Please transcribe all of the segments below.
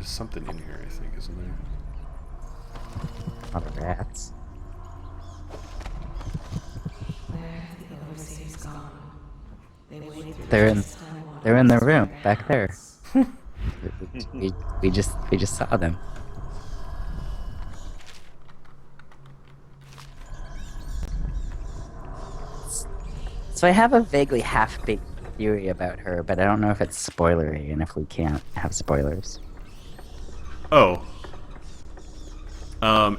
There's something in here, I think, isn't there? All the rats. They're in. They're in the room back there. we just saw them. So I have a vaguely half-baked theory about her, but I don't know if it's spoilery and if we can't have spoilers. Oh.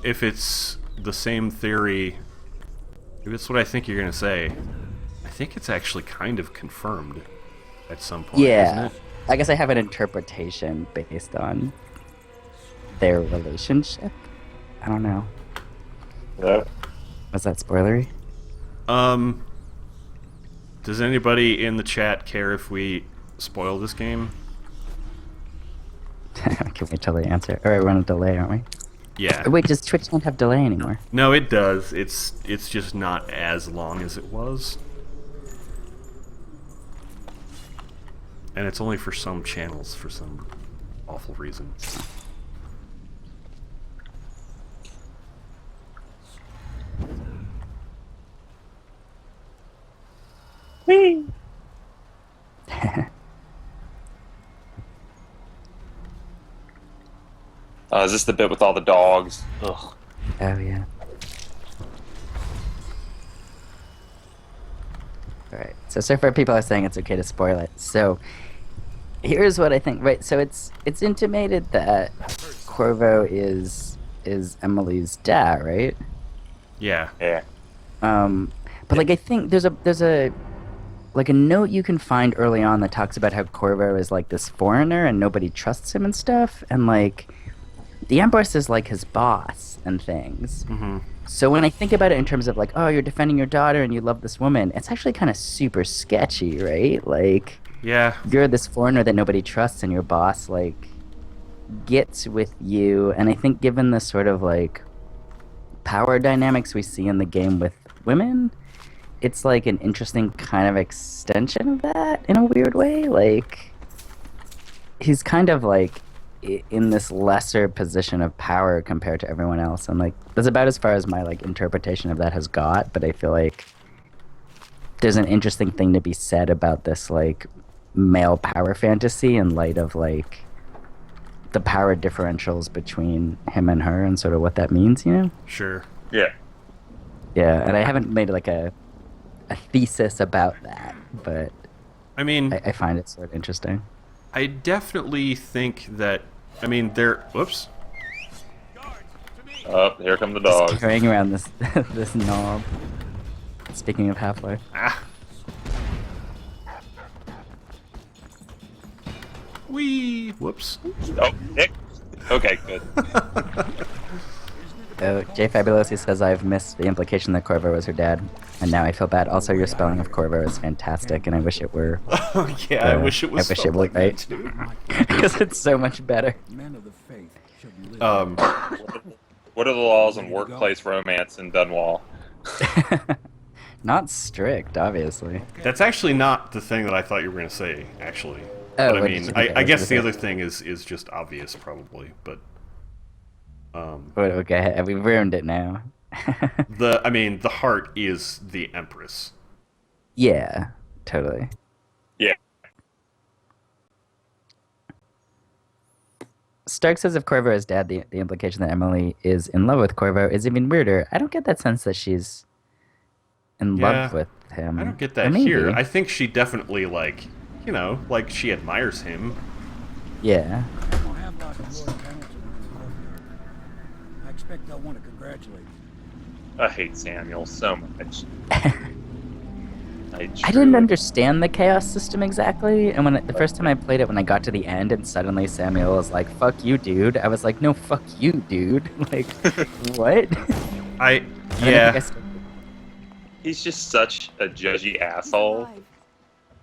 If it's the same theory, if it's what I think you're gonna say, I think it's actually kind of confirmed at some point, isn't Yeah. it? I guess I have an interpretation based on their relationship. I don't know. No. Was that spoilery? Does anybody in the chat care if we spoil this game? Can we tell the answer? Or we're on a delay, aren't we? Yeah. Wait, does Twitch not have delay anymore? No, it does. It's just not as long as it was. And it's only for some channels for some awful reason. Whee! Is this the bit with all the dogs? Ugh. Oh, yeah. Alright, so far people are saying it's okay to spoil it. So, here's what I think. Right, so it's intimated that Corvo is Emily's dad, right? Yeah. Yeah. But like I think there's a like a note you can find early on that talks about how Corvo is like this foreigner and nobody trusts him and stuff, and like the Empress is like his boss and things. Mm-hmm. So when I think about it in terms of like, oh, you're defending your daughter and you love this woman, it's actually kind of super sketchy, right? Like, Yeah. you're this foreigner that nobody trusts, and your boss like gets with you. And I think given the sort of like power dynamics we see in the game with women, it's like an interesting kind of extension of that in a weird way. Like, he's kind of like in this lesser position of power compared to everyone else, and like that's about as far as my like interpretation of that has got. But I feel like there's an interesting thing to be said about this like male power fantasy in light of like the power differentials between him and her and sort of what that means, you know? Sure. Yeah. Yeah, and I haven't made like a thesis about that, but I mean, I find it sort of interesting. I definitely think that. I mean, whoops. Oh, here come the Just dogs. carrying around this this knob. Speaking of Half-Life. Ah. Whee! Whoops. Oh, Nick. Okay, good. Oh, Jay Fabulosi says I've missed the implication that Corvo was her dad, and now I feel bad. Also, your spelling of Corvo is fantastic, and I wish it were. Oh yeah, I wish it was. I wish it spelled were like that right, too. because it's so much better. Men of the faith should be living. What are the laws on workplace romance in Dunwall? Not strict, obviously. That's actually not the thing that I thought you were going to say. Actually, Oh, but I what did mean, you think I I was guess gonna the say? other thing is just obvious, probably. But Wait, okay, we ruined it now. the heart is the Empress. Yeah, totally. Yeah. Stark says if Corvo is dead, the implication that Emily is in love with Corvo is even weirder. I don't get that sense that she's in love with him. I don't get Or that maybe. here. I think she definitely like she admires him. Yeah. I don't have like a Lord Hamilton or his love. I expect they'll want to congratulate you. I hate Samuel so much. I didn't understand the chaos system exactly, and when the first time I played it, when I got to the end and suddenly Samuel was like, "Fuck you, dude," I was like, "No, fuck you, dude." Like, what? Yeah. He's just such a judgy asshole.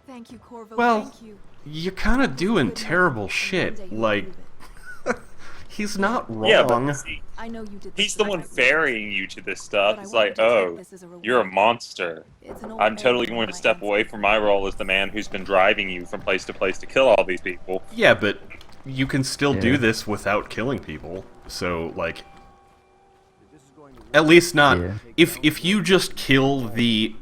Thank you, Corvo. Well, Thank you. you're kind of doing terrible shit. Like, he's not wrong. Yeah, but see, I know you did. he's this the one right. ferrying you to this stuff. But I It's wanted like, to take oh, this as a reward. you're a monster. It's an old I'm totally egg going in to my step away ancestors. from my role as the man who's been driving you from place to place to kill all these people. Yeah, but you can still do Yeah. this without killing people. So like, at least not Yeah. if you just kill the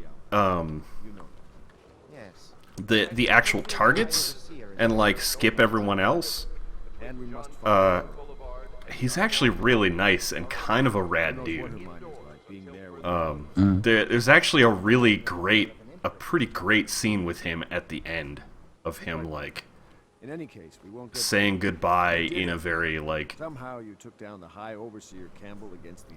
actual targets and like skip everyone else. He's actually really nice and kind of a rad dude. There's actually a pretty great scene with him at the end of him like In any case, we won't get saying goodbye in a very like somehow you took down the High Overseer Campbell against the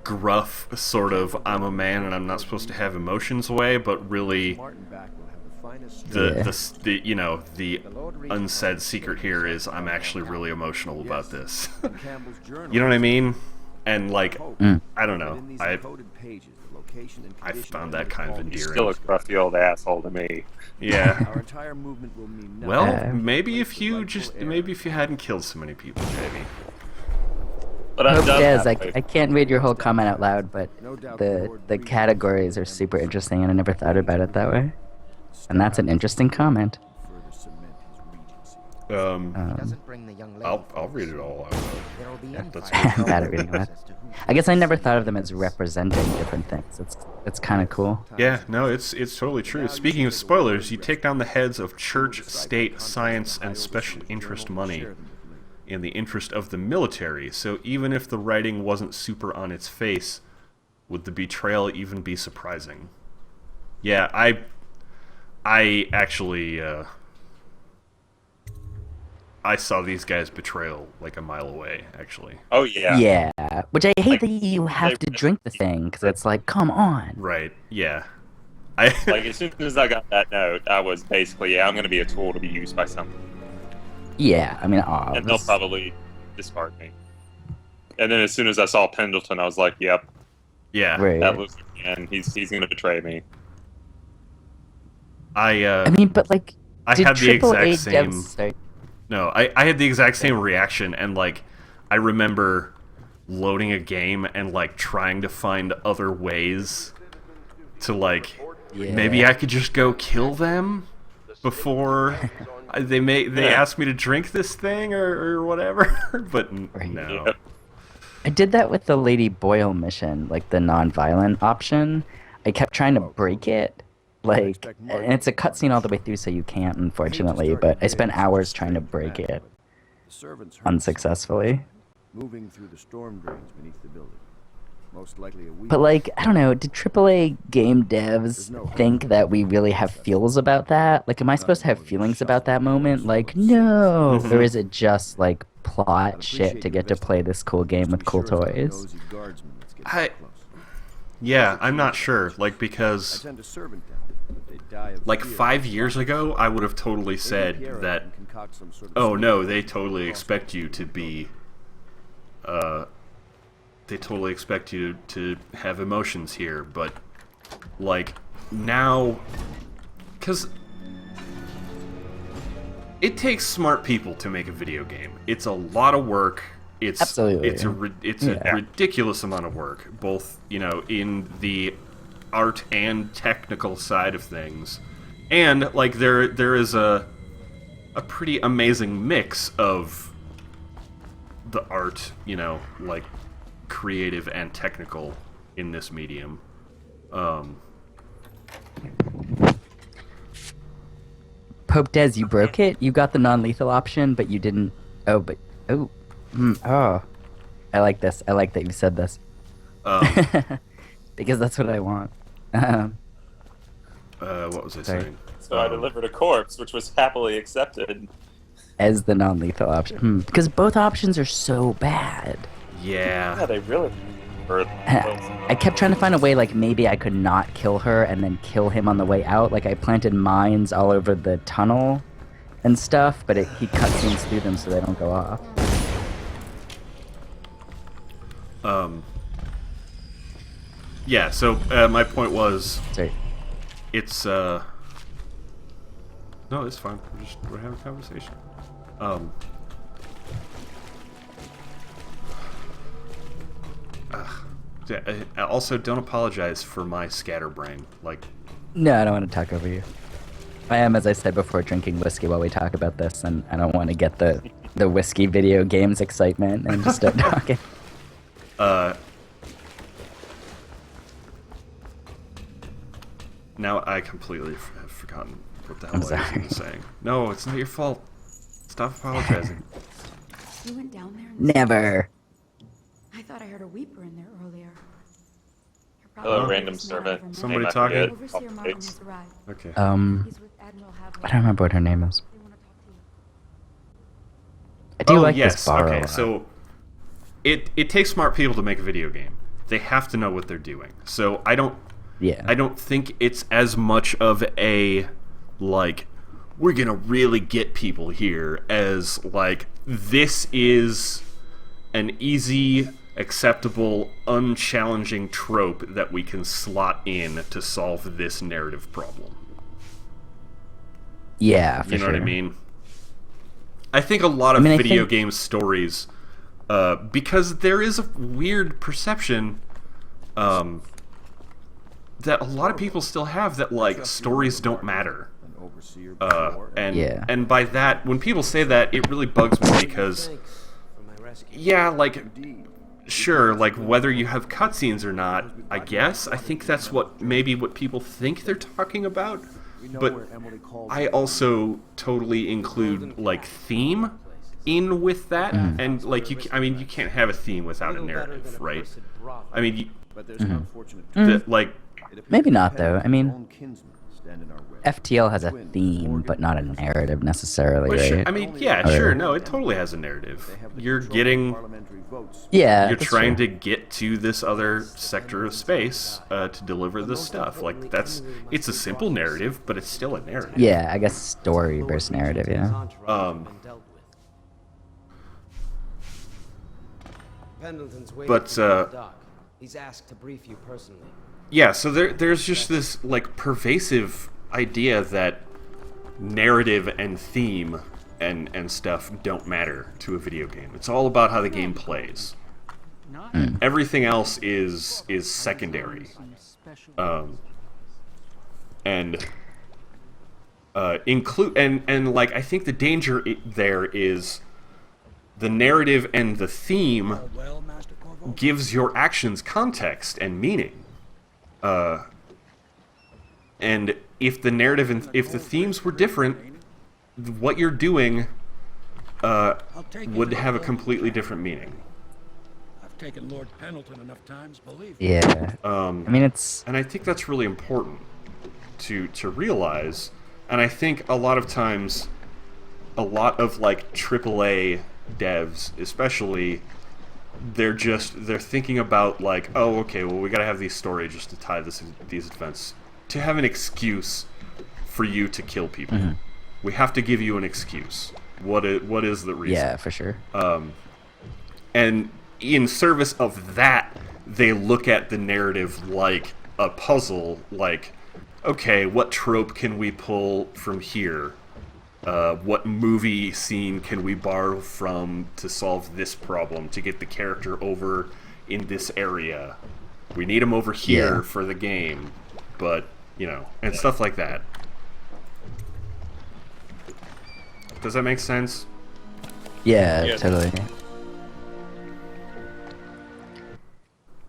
gruff sort of I'm a man and I'm not supposed to have emotions way, but really Martinback will have the finest the unsaid secret here is I'm actually really emotional about this. Campbell's journal. You know what I mean? And like I don't know. Within these I encoded pages, the location and I condition found of that kind of all these- Still a endearing. crusty old asshole to me. Yeah. Our entire movement will mean nothing. Well, maybe if you hadn't killed so many people, Javy. But I've Hope done Des, that. I can't read your whole comment out loud, but the categories are super interesting, and I never thought about it that way. And that's an interesting comment. Further cement his regency. Doesn't bring the young lady I'll read it all out. There'll be that's infighting I'm bad at reading that. I guess I never thought of them as representing different things. It's kind of cool. Yeah, no, it's totally true. Speaking of spoilers, you take down the heads of church, state, science, and special interest money in the interest of the military. So even if the writing wasn't super on its face, would the betrayal even be surprising? Yeah, I actually I saw these guys' betrayal like a mile away, actually. Oh yeah. Yeah, which I hate Like, that you have to drink the thing, because it's like, come on. Right, yeah. Like as soon as I got that note, I was basically, I'm going to be a tool to be used by someone, Yeah, I mean, and they'll probably discard me. And then as soon as I saw Pendleton, I was like, yep, yeah. right. that was and he's going to betray me. I mean, but like, I did had the AAA exact same. devs start- No, I had the exact same reaction, and like, I remember loading a game and like trying to find other ways to like, maybe I could just go kill them before they ask me to drink this thing or whatever. But no. Yep. I did that with the Lady Boyle mission, like the non-violent option. I kept trying to break it, like, and it's a cutscene all the way through, so you can't, unfortunately. But I spent hours trying to break it, The servants heard unsuccessfully. moving through the storm drains beneath the building. Most likely a week. But like, I don't know, did AAA game devs think that we really have feels about that? Like, am I supposed to have feelings about that moment? Like, no! Or is it just like plot shit to get to play this cool game with cool toys? Yeah, I'm not sure. Like, because Send a servant down, but they die of like fear. 5 years ago, I would have totally Maybe said Garrett that. can concoct some sort of Oh no, scheme they to totally cross expect the you to building. be. They totally expect you to have emotions here, but like now, because it takes smart people to make a video game. It's a lot of work. It's Absolutely. It's a ridiculous amount of work, both in the art and technical side of things, and like there is a pretty amazing mix of the art, like creative and technical in this medium. Pope Des, you broke it? You got the non-lethal option, but you didn't... I like this. I like that you said this. Because that's what I want. What was I Sorry. saying? So I delivered a corpse, which was happily accepted. As the non-lethal option. Because both options are so bad. Yeah, Yeah. they really. I kept trying to find a way, like, maybe I could not kill her and then kill him on the way out. Like, I planted mines all over the tunnel and stuff, but he cutscenes through them so they don't go off. Yeah, so my point was, Sorry. it's no, it's fine. We're having a conversation. Also, don't apologize for my scatterbrain. Like, No, I don't want to talk over you. I am, as I said before, drinking whiskey while we talk about this, and I don't want to get the whiskey video games excitement and just start talking. Now I completely have forgotten what the hell I'm I was sorry. even saying. No, it's not your fault. Stop apologizing. You went down there and Never. I thought I heard a weeper in there earlier. You're Hello, probably random just not servant. over Somebody Came talking? out to Overseer get Martin updates. has arrived. Okay. He's with Admiral Havlin. I don't remember what her name is. They want to talk to you. I do like yes. this bar a Okay. lot. So it takes smart people to make a video game. They have to know what they're doing. So I don't think it's as much of a like we're gonna really get people here as like this is an easy, acceptable, unchallenging trope that we can slot in to solve this narrative problem. Yeah, for You know sure. what I mean? I think a lot of I video think- game stories, because there is a weird perception that a lot of people still have that like stories don't matter. An overseer before and Yeah. And by that, when people say that, it really bugs me because, yeah, like, indeed. sure, like whether you have cutscenes or not, I guess. I think that's what people think they're talking about. We know But where Emily calls I it. also totally include like theme in with that, and like you can't have a theme without a narrative, right? I mean, But there's an unfortunate like It appears Maybe that not, though. I mean, Pendleton's own kinsmen stand in our way. FTL has a Twin, theme, Morgan, but not a narrative necessarily, well, sure, right? I mean, yeah, Or- sure, no, it totally has a narrative. They have the You're control of getting. parliamentary votes. Yeah, You're that's trying true. to get to this other sector of space to deliver this stuff. Like it's a simple narrative, but it's still a narrative. Yeah, I guess story versus narrative, yeah. Pendleton's waiting But, for you at the dock. He's asked to brief you personally. Yeah, so there's just this like pervasive idea that narrative and theme and stuff don't matter to a video game. It's all about how the game plays. Everything else is secondary. And include and like I think the danger there is the narrative and the theme Well, Master Corvo? gives your actions context and meaning. And if the narrative and if the themes were different, what you're doing would have a completely different meaning. I've taken Lord Pendleton enough times, believe me. Yeah. I mean, it's... And I think that's really important to realize. And I think a lot of times, a lot of like AAA devs, especially, they're thinking about like, oh, okay, well, we gotta have these stories just to tie these events, to have an excuse for you to kill people. We have to give you an excuse. What is the reason? Yeah, for sure. And in service of that, they look at the narrative like a puzzle, like, okay, what trope can we pull from here? What movie scene can we borrow from to solve this problem, to get the character over in this area? We need him over here Yeah. for the game, but, you know, and stuff like that. Does that make sense? Yeah, Yeah. totally.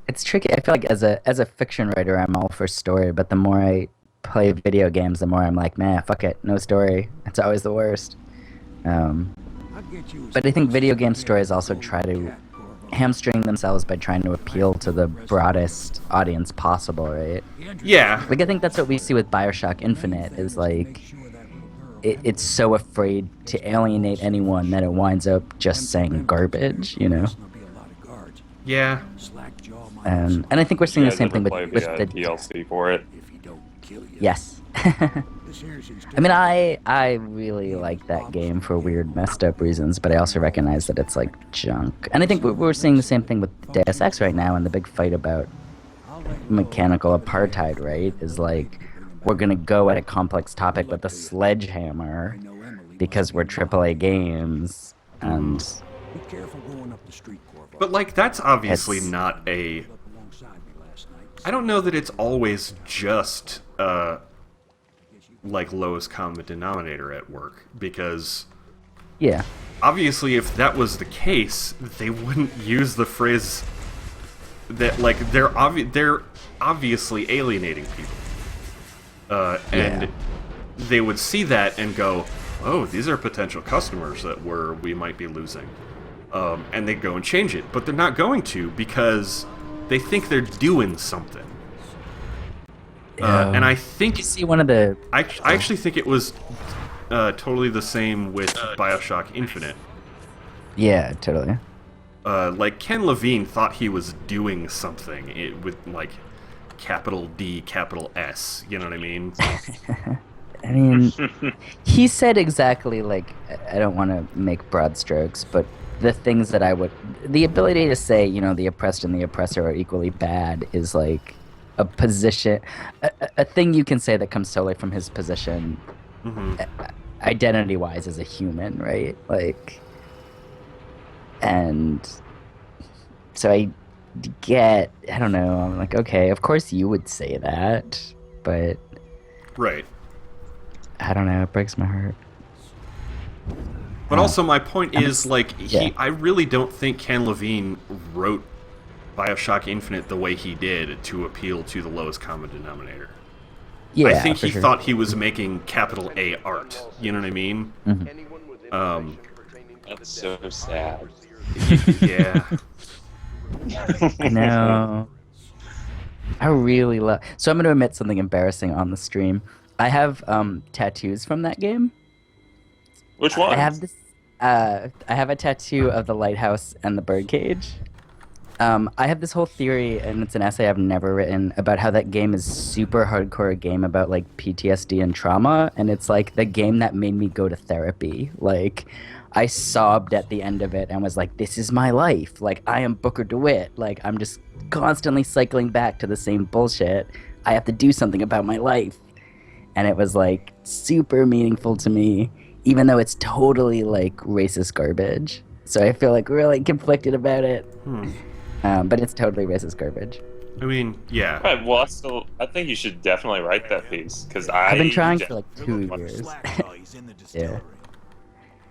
It's tricky. I feel like as a fiction writer, I'm all for story, but the more I play video games, the more I'm like, man, fuck it, no story. It's always the worst. I'll get you as But I think close video as game you stories can also to try to Cat, Corvo. hamstring themselves by trying to appeal to the broadest audience possible, right? The entrance Yeah. Like, I think that's what we see with Bioshock Infinite, thing is to make like, sure that little girl it's so afraid to alienate anyone that it winds up just saying garbage, you know? There'll be a lot of guards. Yeah. Slackjaw might And I think we're seeing You the guys same ever thing with played the DLC for it? if he don't kill you. yes. This here's his I mean, I really like that game for weird, messed up reasons, but I also recognize that it's like junk. And I think we're seeing the same thing with Deus Ex right now, and the big fight about I'll let him mechanical apartheid, right? Is like, we're gonna go at a complex topic with a sledgehammer know Emily because we're AAA games, and Be careful going up the street, Corvo. But, like, that's obviously It's- not a... Up alongside me last night. I don't know that it's always just like lowest common denominator at work, because Yeah. obviously if that was the case, they wouldn't use the phrase that, like, they're obviously alienating people. And they would see that and go, oh, these are potential customers that we might be losing. And they'd go and change it. But they're not going to, because they think they're doing something. And I think... You see one of the... I actually think it was totally the same with Bioshock Infinite. Yeah, totally. Like, Ken Levine thought he was doing something with, like, capital D, capital S. You know what I mean? I mean, he said exactly, like, I don't want to make broad strokes, but the things that I would... The ability to say, you know, the oppressed and the oppressor are equally bad is, like, a position... A thing you can say that comes solely from his position, identity-wise, as a human, right? Like... And... So I don't know, I'm like, okay, of course you would say that, but... Right. I don't know, it breaks my heart. But also, my point is, like, I really don't think Ken Levine wrote Bioshock Infinite the way he did to appeal to the lowest common denominator. Yeah, I think he thought he was making capital A art. You know what I mean? That's so sad. Yeah. I know. I really love... So I'm going to admit something embarrassing on the stream. I have tattoos from that game. Which one? I have this. I have a tattoo of the lighthouse and the birdcage. I have this whole theory, and it's an essay I've never written, about how that game is super hardcore game about, like, PTSD and trauma, and it's like the game that made me go to therapy. Like, I sobbed at the end of it and was like, this is my life. Like, I am Booker DeWitt. Like, I'm just constantly cycling back to the same bullshit. I have to do something about my life. And it was, like, super meaningful to me, even though it's totally, like, racist garbage. So I feel, like, really conflicted about it. But it's totally racist garbage. I mean, yeah. Right, well, I think you should definitely write that piece, because I've been trying for, like, 2 years. Yeah.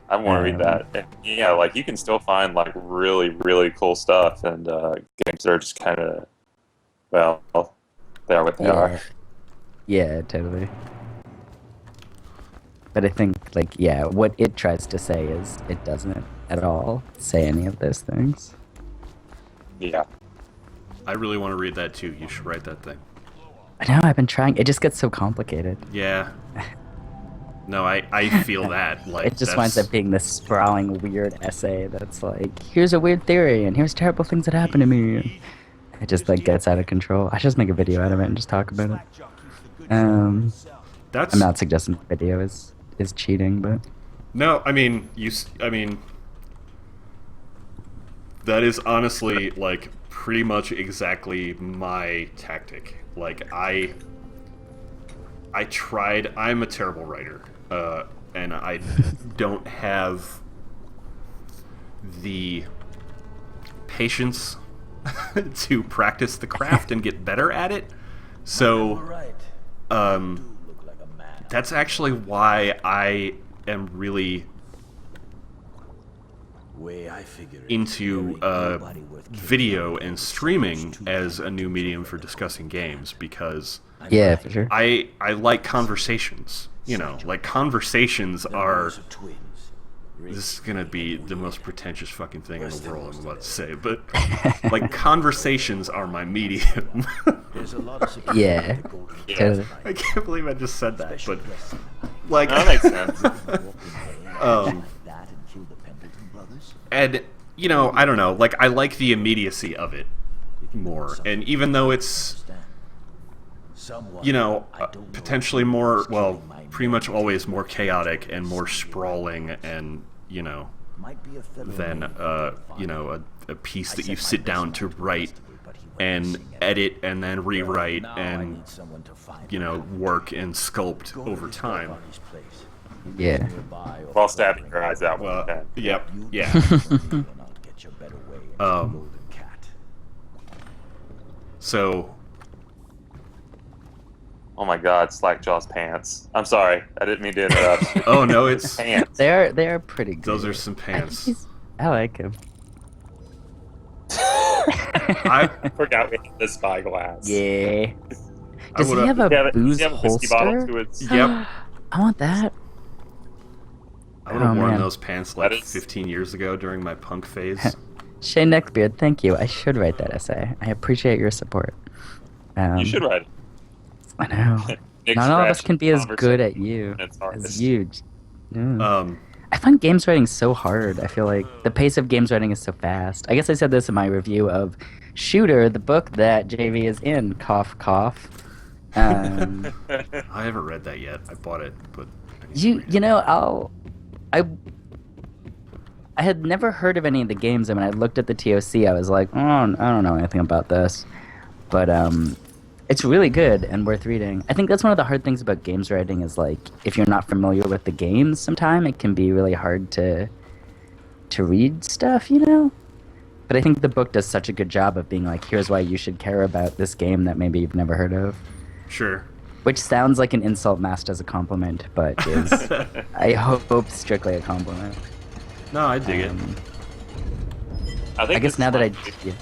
I want to read that. And, yeah, like, you can still find, like, really, really cool stuff, and games that are just kind of, well, they are what they are. Yeah, totally. But I think, like, yeah, what it tries to say is it doesn't at all say any of those things. Yeah. I really want to read that too. You should write that thing. I know, I've been trying. It just gets so complicated. Yeah. No, I feel that. Like, it just winds up being this sprawling, weird essay that's like, here's a weird theory, and here's terrible things that happen to me. It just, like, gets out of control. I should just make a video out of it and just talk about it. I'm not suggesting the video is cheating, but... No, I mean, that is honestly, like, pretty much exactly my tactic. Like, I'm a terrible writer, and I don't have the patience to practice the craft and get better at it. So, that's actually why I am really into video and streaming as a new medium for discussing games, because yeah, for sure. I like conversations. You know, like, conversations are... This is gonna be the most pretentious fucking thing in the world I'm about to say, but, like, conversations are my medium. Yeah. Totally. I can't believe I just said that, but, like... That makes sense. And, you know, I don't know, like, I like the immediacy of it more, and even though it's, you know, potentially more, well, pretty much always more chaotic and more sprawling and, you know, than, you know, a piece that you sit down to write and edit and then rewrite and, you know, work and sculpt over time. Yeah. While stabbing your eyes out. Yep, yeah. So, Oh my God, Slackjaw's pants. I'm sorry, I didn't mean to interrupt. Oh no, it's Pants. They are pretty good. those are some I pants. think I like him. I forgot we had the spyglass. Yeah. I Does he would've- have Does he a booze does he have a whiskey bottle holster? to its... Yep. I want that. I would have Oh, worn man. those pants like That is- 15 years ago during my punk phase. Shane Neckbeard, thank you. I should write that essay. I appreciate your support. You should write it. I know. Nick Not all of us Scratch can be as good at conversation you. its As hardest. you. Yeah. I I find games writing so hard. I feel like the pace of games writing is so fast. I guess I said this in my review of Shooter, the book that JV is in. Cough, cough. haven't read that yet. I bought it, but I need to read it. You know, I had never heard of any of the games, and when I looked at the TOC, I was like, oh, I don't know anything about this. But it's really good and worth reading. I think that's one of the hard things about games writing is, like, if you're not familiar with the games sometime, it can be really hard to read stuff, you know? But I think the book does such a good job of being like, here's why you should care about this game that maybe you've never heard of. Sure. Which sounds like an insult masked as a compliment, but is, I hope, strictly a compliment. No, I dig it. I think I guess this now is that my- yeah.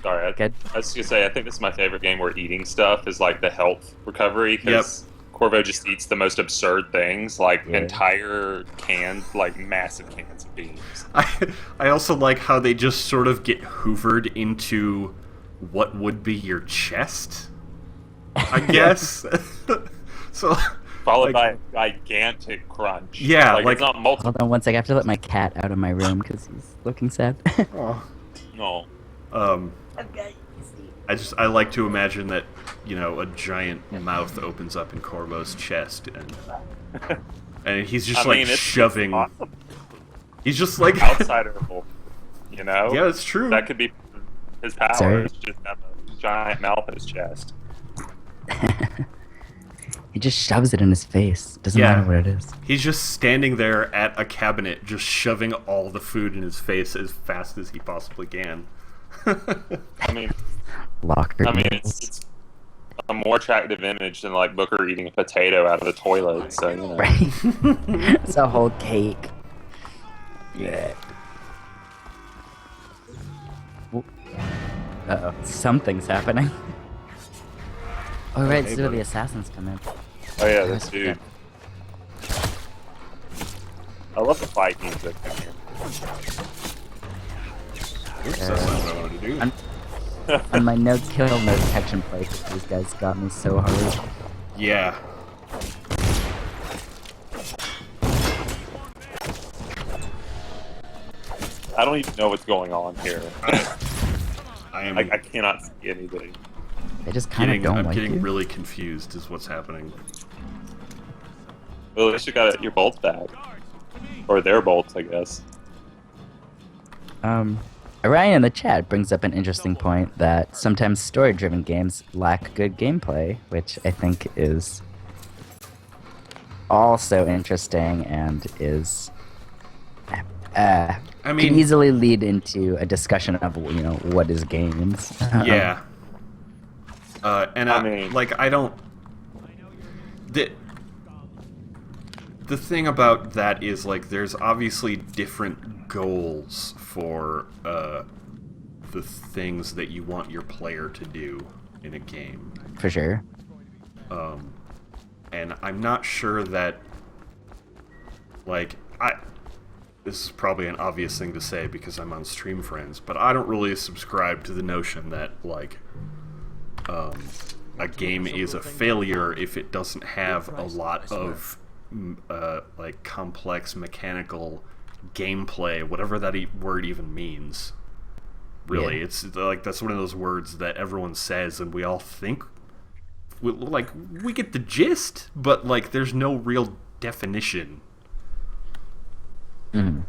Sorry, Good. I was gonna say I think this is my favorite game where eating stuff is like the health recovery because Corvo just eats the most absurd things, like Yeah. entire cans, like massive cans of beans. I also like how they just sort of get hoovered into what would be your chest, I guess. So, Followed by like, a gigantic crunch. Yeah, like like- it's not multiple. Hold on one sec. I have to let my cat out of my room because he's looking sad. No. I like to imagine that, you know, a giant mouth opens up in Corvo's chest and he's just I like mean, it's shoving. possible. He's just like Outsider, you know. Yeah, it's true. That could be his power. Sorry. Is just have a giant mouth in his chest. He just shoves it in his face. Doesn't Yeah. matter what it is. He's just standing there at a cabinet, just shoving all the food in his face as fast as he possibly can. I mean, Locker. it's a more attractive image than like Booker eating a potato out of the toilet. So you know. right. It's a whole cake. Yeah. Uh-oh. Something's happening. Oh, right. Hey, This is where buddy. the assassins come in. Oh yeah, this dude. I love the fight music in here. Oops, that's not what I wanted to do. I'm- On my no kill, no detection play, 'cause these guys got me so hard. Yeah. I don't even know what's going on here. I am I cannot see anything. They just kind of getting, don't I'm like getting you. really confused is what's happening. Well, at least you got your bolts back, or their bolts, I guess. Orion in the chat brings up an interesting point that sometimes story-driven games lack good gameplay, which I think is also interesting and is I mean- can easily lead into a discussion of, you know, what is games. Yeah. And I mean- I don't. The thing about that is, like, there's obviously different goals for the things that you want your player to do in a game. For sure. And I'm not sure that, like, this is probably an obvious thing to say because I'm on Stream Friends, but I don't really subscribe to the notion that, like, a game is a failure if it doesn't have a lot of, like, complex mechanical gameplay, whatever that word even means. Really, Yeah. it's like that's one of those words that everyone says and we all think like we get the gist, but like there's no real definition. Mhm.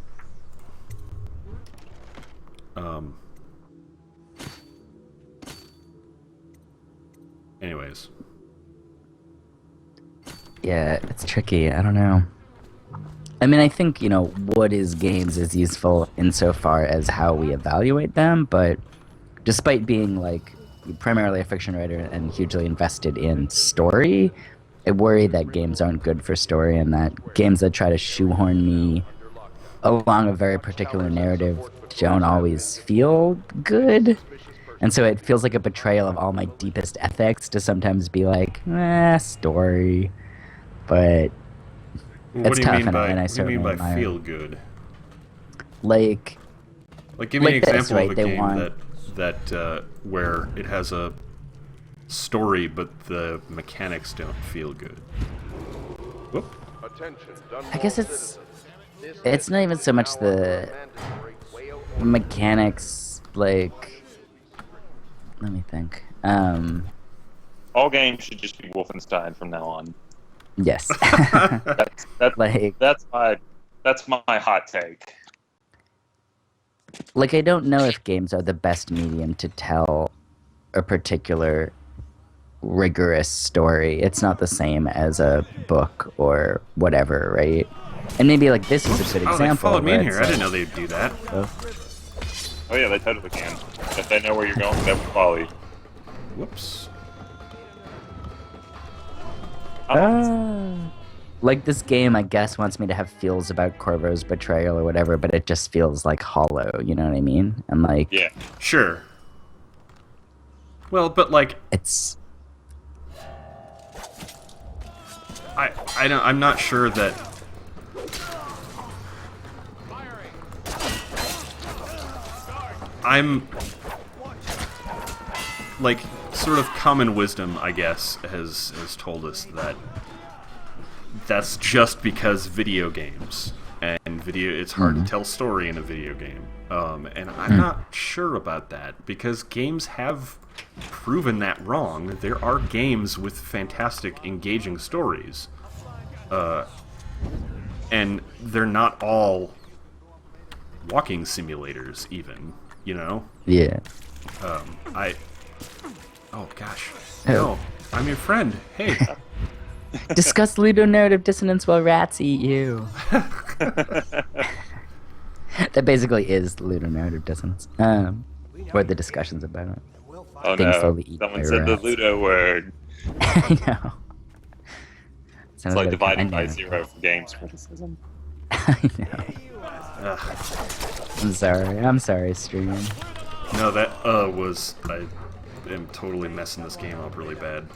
Anyways, Yeah, it's tricky. I don't know. I mean, I think, you know, what is games is useful insofar as how we evaluate them, but despite being, like, primarily a fiction writer and hugely invested in story, I worry that games aren't good for story, and that games that try to shoehorn me along a very particular narrative don't always feel good. And so it feels like a betrayal of all my deepest ethics to sometimes be like, story. But What it's do you tough, mean and by I what do you mean certainly by admire feel it. good? Like Give me an this, example right? of a They game want that where it has a story but the mechanics don't feel good. Whoop. I guess it's not even so much the mechanics, like, let me think. All games should just be Wolfenstein from now on. Yes. That's that's my hot take. Like, I don't know if games are the best medium to tell a particular rigorous story. It's not the same as a book or whatever, right? And maybe like this is a good example. They followed me in where here. it's I didn't like, know they'd do that. Oh yeah, they totally can. If they know where you're going, they will follow you. Whoops. like this game, I guess, wants me to have feels about Corvo's betrayal or whatever, but it just feels like hollow. You know what I mean? And like, Yeah, sure. Well, but like, it's I'm not sure that. I'm like, sort of common wisdom, I guess, has told us that that's just because video games and it's hard to tell story in a video game. And I'm not sure about that, because games have proven that wrong. There are games with fantastic, engaging stories. And they're not all walking simulators, even, you know? yeah. Oh, gosh. Oh. No, I'm your friend. Hey. Discuss ludonarrative dissonance while rats eat you. That basically is ludonarrative dissonance. Or the discussions about it. Oh Things no, slowly eat someone by said the rats. Ludo word. I know. It's like divided by zero for games criticism. I know. Ugh. I'm sorry, stream. No, that was... I am totally messing this game up really bad.